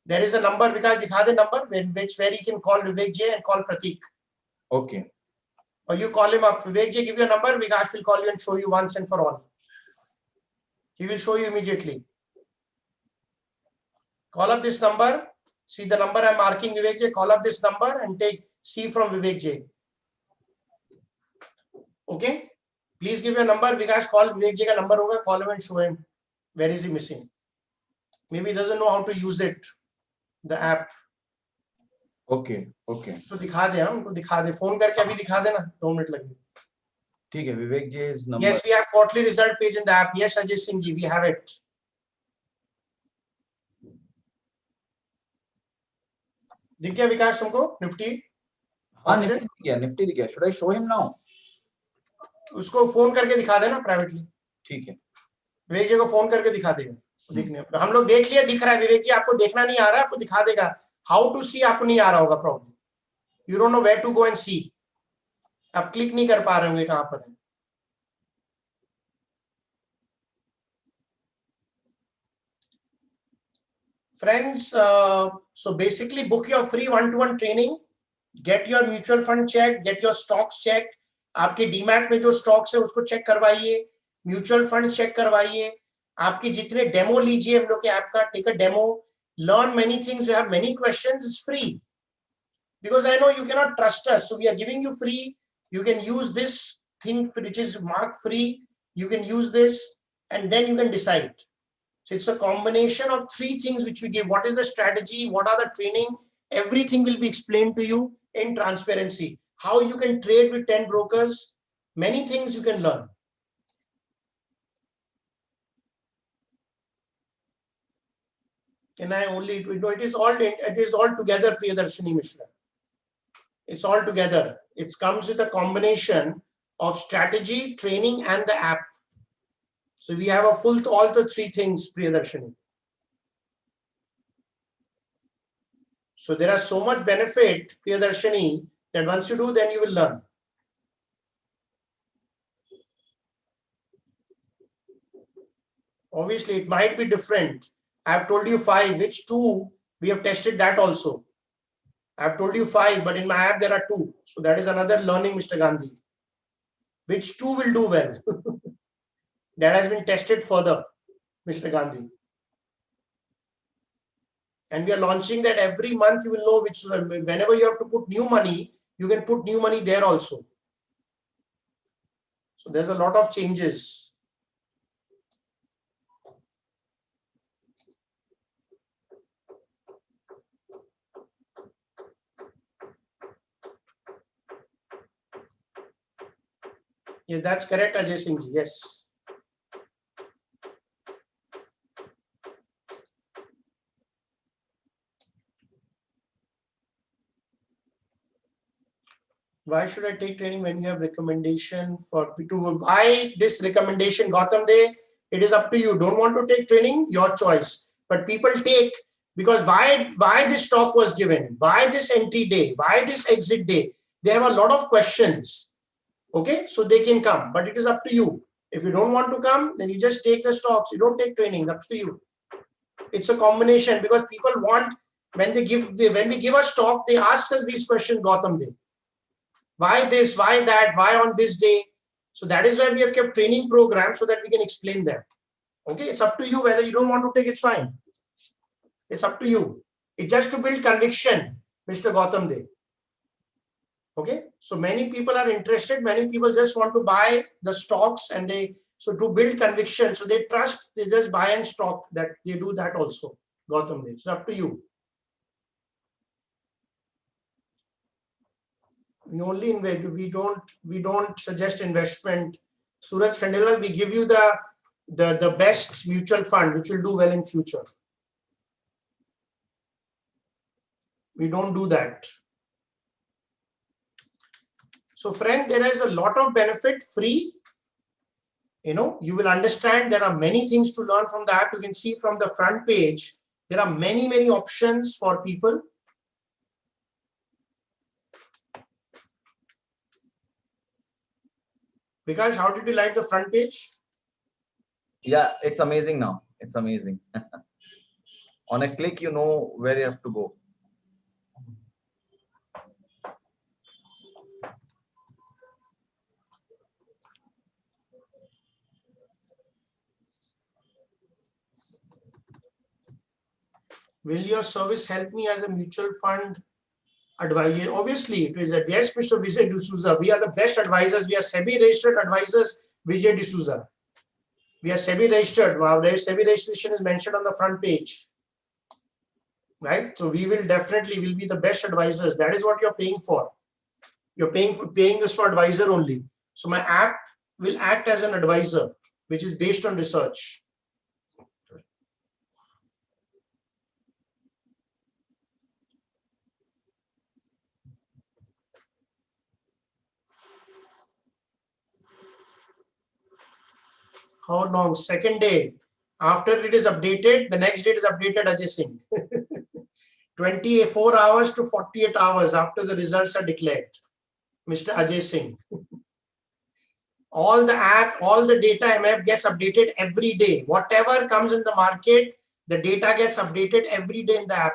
There is a number. Vikas, dikha de number where you can call Vivek ji and call Pratik. Okay. Or you call him up. Vivek ji, give you a number. Vikas will call you and show you once and for all. He will show you immediately. Call up this number. See the number I'm marking, Vivek ji. Call up this number and take C from Vivek ji. Okay. Please give your number. Vikas, call Vivek ji ka number hoga. Call him and show him. Where is he missing? Maybe he doesn't know how to use it. The app. Okay. Okay. तो दिखा दे हमको दिखा दे phone करके अभी दिखा देना 2 minute लगेंगे ठीक है विवेक जी is number. Yes, we have quarterly result page in the app. Yes, Ajay Singh ji, we have it. दिख गया विकास तुमको निफ्टी हाँ निफ्टी दिख गया. Should I show him now? उसको फोन करके दिखा देना प्राइवेटली ठीक है विवेक जी को फोन करके दिखा देगा दिखने हम लोग देख लिया दिख रहा है विवेक जी आपको देखना नहीं आ रहा आपको दिखा देगा हाउ टू सी आपको नहीं आ रहा होगा problem you don't know where to go and see आप क्लिक नहीं कर पा रहे होंगे कहां पर है friends so basically book your free one-to-one training get your mutual fund checked get your stocks checked आपके डीमैट में जो स्टॉक्स है उसको चेक करवाइए म्यूचुअल फंड चेक करवाइए आपके जितने डेमो लीजिए हम लोग के ऐप का take a demo learn many things you have many questions is free because I know you cannot trust us so we are giving you free you can use this thing which is marked free you can use this and then you can decide so it's a combination of 3 things which we give what is the strategy what are the training everything will be explained to you in transparency how you can trade with 10 brokers many things you can learn can I only it is all together Priyadarshini Mishra it's all together it comes with a combination of strategy training and the app so we have a full all the 3 things Priyadarshini So there are so much benefit, Priyadarshini, that once you do, then you will learn. Obviously, it might be different. I have told you 5, which 2 we have tested that also. I have told you 5, but in my app there are 2. So that is another learning, Mr. Gandhi. Which 2 will do well? That has been tested further, Mr. Gandhi. And we are launching that every month. You will know which, whenever you have to put new money, you can put new money there also. So there's a lot of changes. Yeah, that's correct, Ajay Singh ji. Yes. Why should I take training when you have recommendation for P2? Why this recommendation, Gautam De? It is up to you. Don't want to take training, your choice. But people take, because why this stock was given? Why this entry day? Why this exit day? They have a lot of questions. Okay, so they can come, but it is up to you. If you don't want to come, then you just take the stocks. You don't take training. Up to you. It's a combination, because people want, when we give a stock, they ask us these questions, Gautam De. Why this? Why that? Why on this day? So that is why we have kept training programs, so that we can explain them. Okay, it's up to you. Whether you don't want to take, it's fine. It's up to you. It's just to build conviction, Mr. Gautam De. Okay, so many people are interested. Many people just want to buy the stocks, and so to build conviction, so they trust, they just buy and stock. That they do that also, Gautam De. It's up to you. We only invest. We don't suggest investment. Suraj Khandelwal, we give you the best mutual fund which will do well in future. We don't do that. So friend, there is a lot of benefit free. You know, you will understand there are many things to learn from the app. You can see from the front page, there are many options for people. Because how did you like the front page? Yeah, it's amazing now. It's amazing. On a click, you know where you have to go. Will your service help me as a mutual fund advisor? Obviously, it is a yes, Mr. Vijay D'Souza. We are the best advisors. We are SEBI registered advisors, Vijay D'Souza. We are SEBI registered. Our SEBI registration is mentioned on the front page. Right? So we will be the best advisors. That is what you're paying for. You're paying this for advisor only. So my app will act as an advisor, which is based on research. How long? Second day. After it is updated, the next day it is updated, Ajay Singh. 24 hours to 48 hours after the results are declared, Mr. Ajay Singh. All the app, all the data MF gets updated every day. Whatever comes in the market, the data gets updated every day in the app.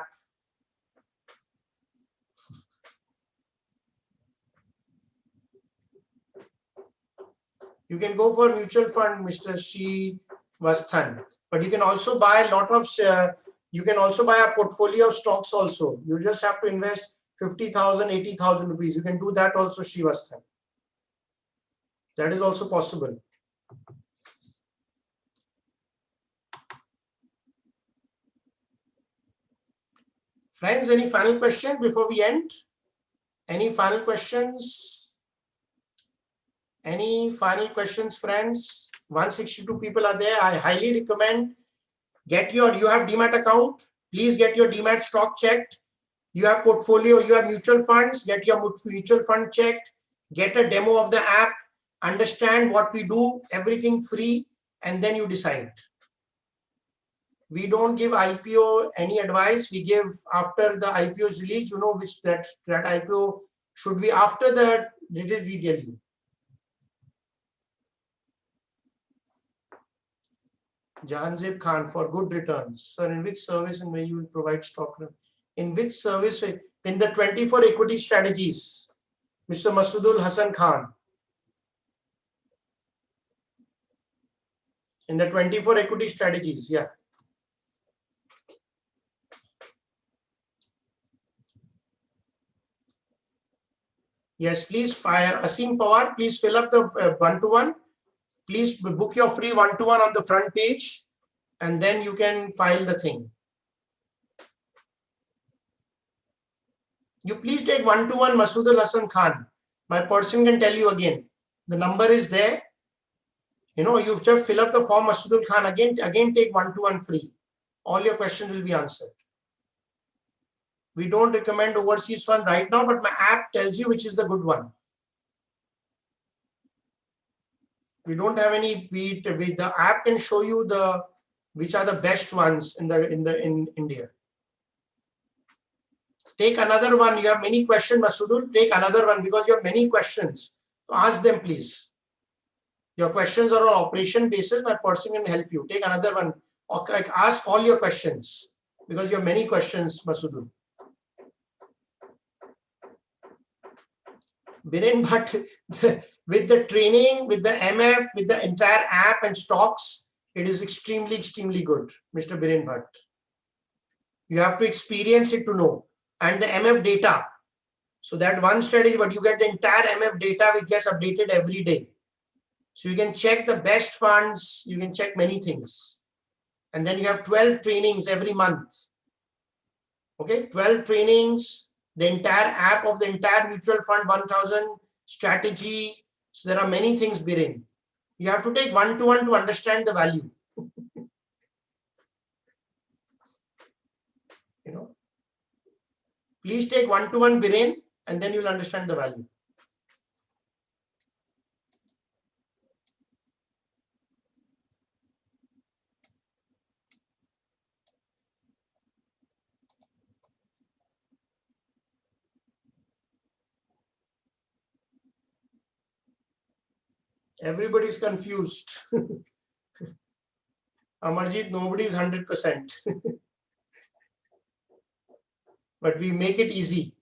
You can go for mutual fund, Mr. Srivasthan, but you can also buy a lot of, you can also buy a portfolio of stocks also. You just have to invest 50,000, 80,000 rupees. You can do that also, Srivasthan. That is also possible. Friends, any final questions before we end? Any final questions? Any final questions, friends? 162 people are there. I highly recommend you have Demat account. Please get your Demat stock checked. You have portfolio, you have mutual funds. Get your mutual fund checked. Get a demo of the app. Understand what we do, everything free, and then you decide. We don't give IPO any advice. We give after the IPO is released, you know, which that IPO should be after that. Did we tell you? Jahanzeb Khan for good returns. Sir, in which service and where you will provide stock? In which service? In the 24 equity strategies, Mr. Masudul Hassan Khan. In the 24 equity strategies, yeah. Yes, please fire Asim Pawar. Please fill up the one-to-one. Please book your free one-to-one on the front page, and then you can file the thing. You please take one-to-one Masudul Hassan Khan. My person can tell you again. The number is there. You know, you just fill up the form Masudul Khan again take one-to-one free. All your questions will be answered. We don't recommend overseas fund right now, but my app tells you which is the good one. We don't have any. The app can show you which are the best ones in India. Take another one. You have many questions, Masudul. Take another one because you have many questions. So ask them, please. Your questions are on operation basis. My person can help you. Take another one. Okay, ask all your questions because you have many questions, Masudul. Biren Bhatt, with the training, with the MF, with the entire app and stocks, it is extremely, extremely good, Mr. Biren Bhatt. You have to experience it to know. And the MF data. So that one strategy, but you get the entire MF data, which gets updated every day. So you can check the best funds, you can check many things. And then you have 12 trainings every month. Okay, 12 trainings. The entire app of the entire mutual fund 1000 strategy. So there are many things, Biren. You have to take one-to-one to understand the value. You know, please take one-to-one, Biren, and then you'll understand the value. Everybody's confused. Amarjit, nobody is 100%. But we make it easy.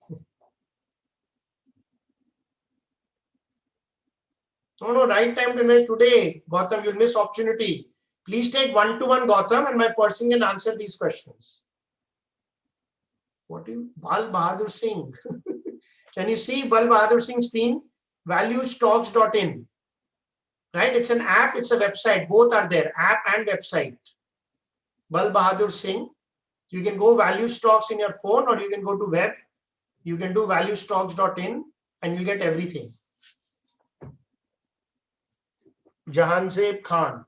No, right time to invest today. Gautam, you'll miss opportunity. Please take one-to-one, Gautam, and my person can answer these questions. What do you, Bal Bahadur Singh? Can you see Bal Bahadur Singh's screen? Valuestocks.in. Right? It's an app, it's a website. Both are there, app and website. Bal Bahadur Singh. You can go value stocks in your phone or you can go to web. You can do valuestocks.in and you get everything. Jahanzeb Khan.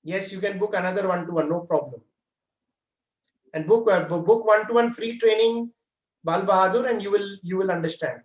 Yes, you can book another one-to-one, no problem. And book one-to-one free training, Bal Bahadur, and you will understand.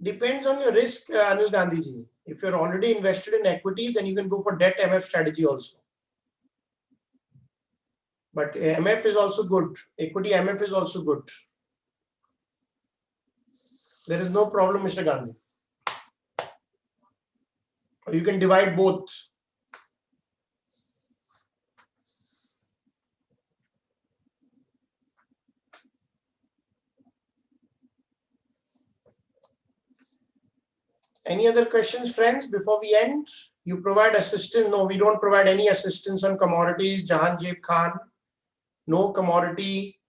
Depends on your risk, Anil Gandhiji. If you're already invested in equity, then you can go for debt MF strategy also. But MF is also good. Equity MF is also good. There is no problem, Mr. Gandhi. You can divide both. Any other questions, friends, before we end? You provide assistance? No, we don't provide any assistance on commodities, Jahanzeb Khan. No commodity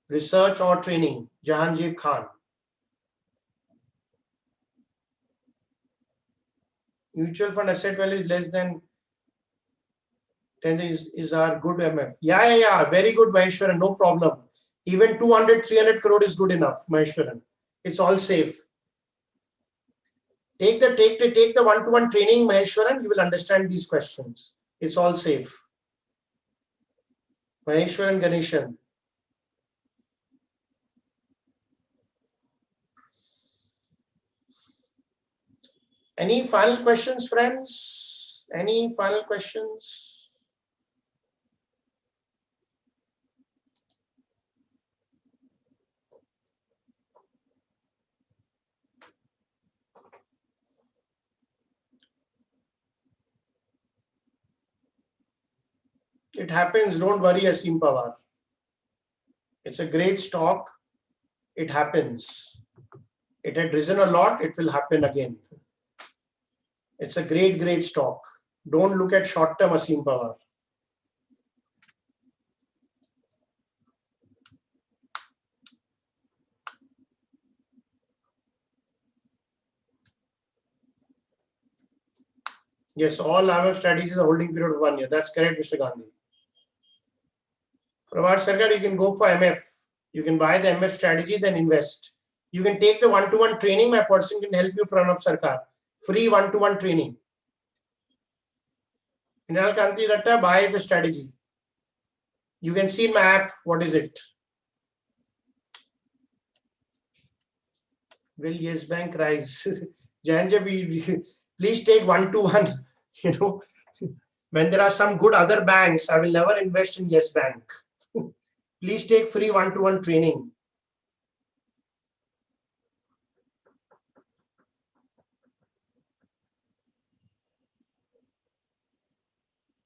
research or training, Jahanzeb Khan. Mutual fund asset value is less than 10 is our good MF. Yeah, very good, Maheshwaran, no problem. Even 200, 300 crore is good enough, Maheshwaran. It's all safe. Take the one-to-one training, Maheshwaran. You will understand these questions. It's all safe. Maheshwaran Ganeshan. Any final questions, friends? Any final questions? It happens. Don't worry, Asim Pawar. It's a great stock. It happens. It had risen a lot. It will happen again. It's a great stock. Don't look at short-term, Asim Pawar. Yes, all IMF strategies are holding period of 1 year. That's correct, Mr. Gandhi. Prabhat Sarkar, you can go for MF. You can buy the MF strategy, then invest. You can take the one-to-one training. My person can help you, Pranab Sarkar. Free one-to-one training. Inal Kanti Ratta, buy the strategy. You can see in my app, what is it? Will Yes Bank rise? Janja, please take one-to-one. You know, when there are some good other banks, I will never invest in Yes Bank. Please take free one-to-one training.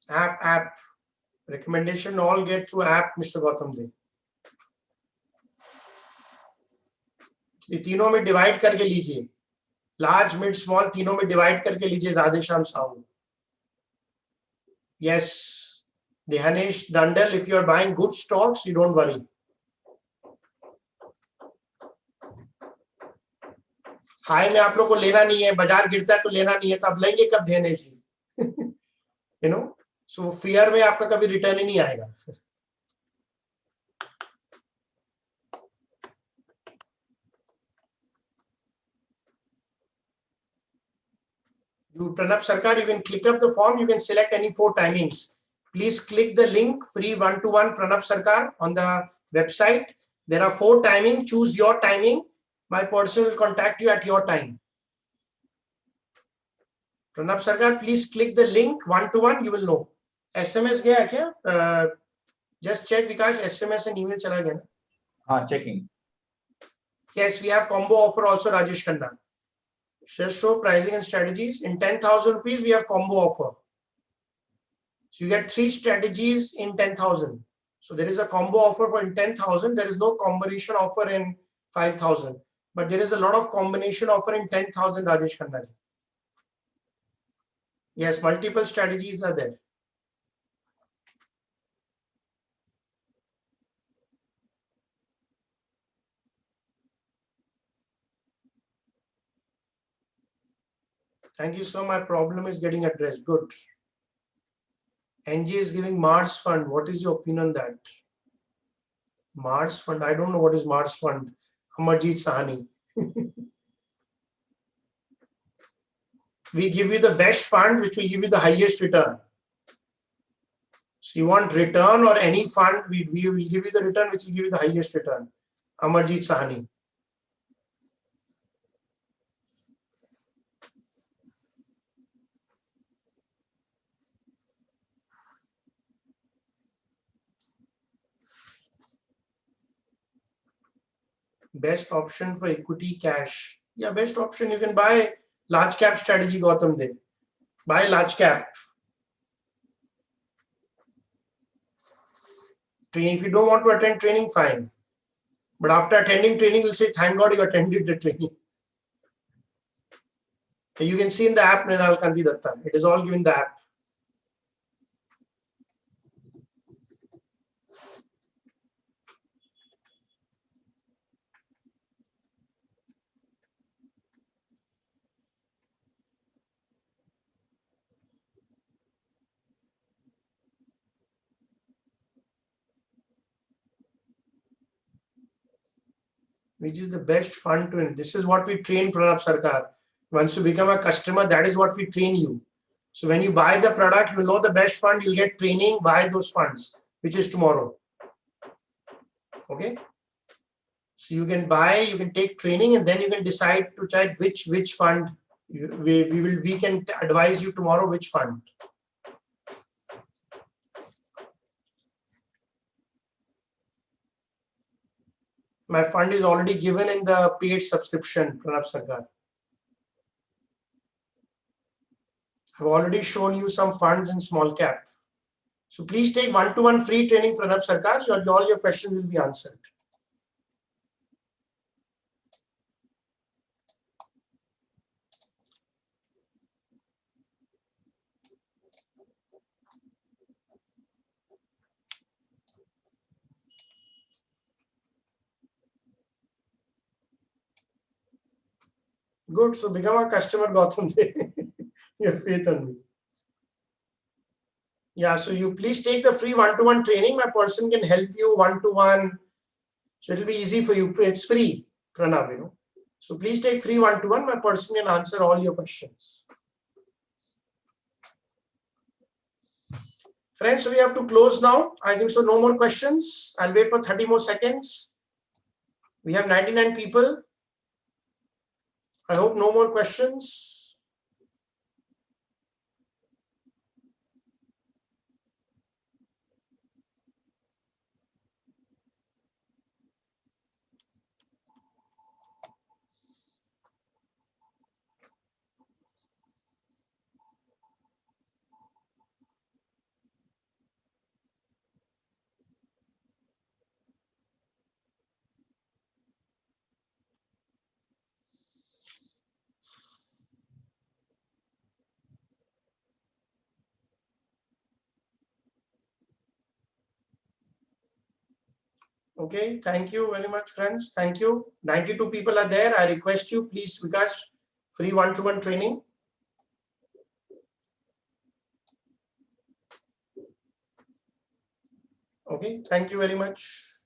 App. Recommendation all get through app, Mr. Gautam Dev. ये तीनों में divide करके लीजिए. Large, mid, small, तीनों में divide करके लीजिए. Radheshyam Sahu. Yes. Dehanesh Dandal, if you are buying good stocks, you don't worry. High में आप लोग को लेना नहीं है, बाजार गिरता है तो लेना नहीं है, तब लेंगे कब देनेश जी? You know, so fear में आपका कभी रिटर्न ही नहीं आएगा. You, Pranab Sarkar, you can click up the form, you can select any 4 timings. Please click the link, free one-to-one Pranab Sarkar on the website. There are 4 timings, choose your timing. My person will contact you at your time. Pranab Sarkar, please click the link, one-to-one, you will know. SMS gaya kya? Just check Vikash, SMS and email chala gaya na? Checking. Yes, we have combo offer also, Rajesh Khanna. Just show pricing and strategies. In 10,000 rupees, we have combo offer. So you get 3 strategies in 10,000. So there is a combo offer for in 10,000. There is no combination offer in 5,000. But there is a lot of combination offer in 10,000, Rajesh Khanna. Yes, multiple strategies are there. Thank you, sir. My problem is getting addressed. Good. NG is giving Mars Fund. What is your opinion on that? Mars Fund. I don't know what is Mars Fund. Amarjeet Sahani. We give you the best fund which will give you the highest return. So you want return or any fund, we will give you the return which will give you the highest return. Amarjeet Sahani. Best option for equity cash. Yeah, best option. You can buy large cap strategy, Gautam Dev. Buy large cap. If you don't want to attend training, fine. But after attending training, you'll say, thank God you attended the training. You can see in the app, Nirmal Kanti Datta. It is all given in the app. Which is the best fund to invest? This is what we train Pranab Sarkar. Once you become a customer, that is what we train you. So when you buy the product, you know the best fund, you'll get training, buy those funds, which is tomorrow. Okay. So you can buy, you can take training, and then you can decide which fund we can advise you tomorrow which fund. My fund is already given in the paid subscription, Pranav Sarkar. I've already shown you some funds in small cap. So please take one-to-one free training, Pranav Sarkar. All your questions will be answered. Good. So become a customer, Gautam. You have faith on me. Yeah. So you please take the free one-to-one training. My person can help you one-to-one. So it'll be easy for you. It's free, Pranav, you know. So please take free one-to-one. My person can answer all your questions. Friends, so we have to close now. I think so. No more questions. I'll wait for 30 more seconds. We have 99 people. I hope no more questions. Okay, thank you very much, friends. Thank you. 92 people are there. I request you, please, Vikas, free one-to-one training. Okay, thank you very much.